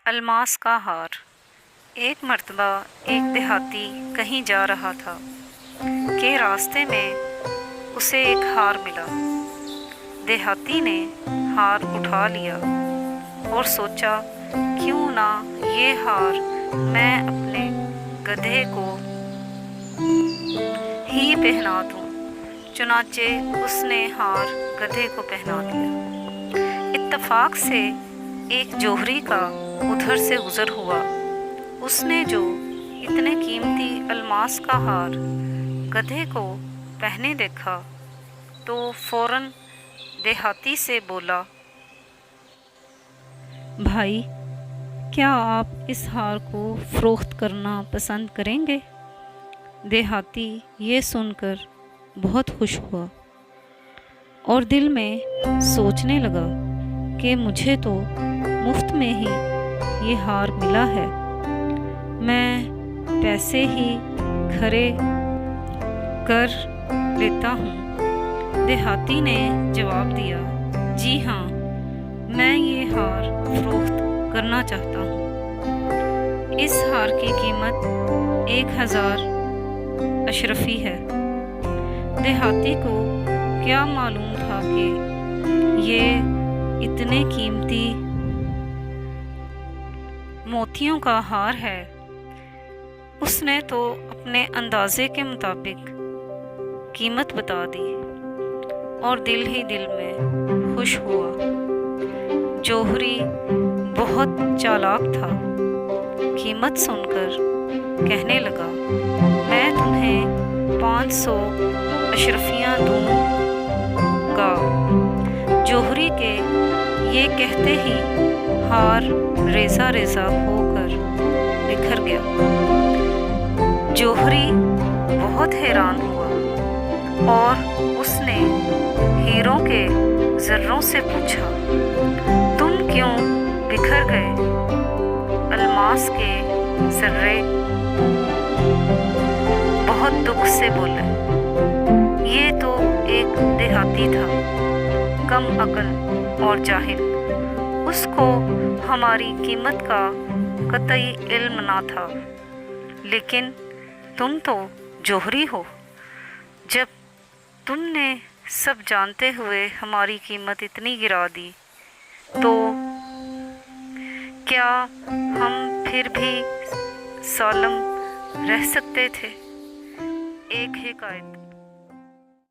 الماس کا ہار۔ ایک مرتبہ ایک دیہاتی کہیں جا رہا تھا کہ راستے میں اسے ایک ہار ملا۔ دیہاتی نے ہار اٹھا لیا اور سوچا کیوں نہ یہ ہار میں اپنے گدھے کو ہی پہنا دوں۔ چنانچہ اس نے ہار گدھے کو پہنا دیا۔ اتفاق سے ایک جوہری کا ادھر سے گزر ہوا۔ اس نے جو اتنے قیمتی الماس کا ہار گدھے کو پہنے دیکھا تو فوراً دیہاتی سے بولا، بھائی، کیا آپ اس ہار کو فروخت کرنا پسند کریں گے؟ دیہاتی یہ سن کر بہت خوش ہوا اور دل میں سوچنے لگا کہ مجھے تو مفت میں ہی یہ ہار ملا ہے، میں پیسے ہی کھڑے کر لیتا ہوں۔ دیہاتی نے جواب دیا، جی ہاں، میں یہ ہار فروخت کرنا چاہتا ہوں۔ اس ہار کی قیمت 1000 اشرفی ہے۔ دیہاتی کو کیا معلوم تھا کہ یہ اتنے قیمتی موتیوں کا ہار ہے۔ اس نے تو اپنے اندازے کے مطابق قیمت بتا دی اور دل ہی دل میں خوش ہوا۔ جوہری بہت چالاک تھا۔ قیمت سن کر کہنے لگا، میں تمہیں 500 اشرفیاں دوں گا۔ جوہری کے یہ کہتے ہی ہار ریزہ ریزہ ہو کر بکھر گیا۔ جوہری بہت حیران ہوا اور اس نے ہیروں کے ذروں سے پوچھا، تم کیوں بکھر گئے؟ الماس کے ذرے بہت دکھ سے بولے، یہ تو ایک دیہاتی تھا، کم عقل اور جاہل، اس کو ہماری قیمت کا قطعی علم نہ تھا، لیکن تم تو جوہری ہو، جب تم نے سب جانتے ہوئے ہماری قیمت اتنی گرا دی تو کیا ہم پھر بھی سالم رہ سکتے تھے؟ ایک حکایت۔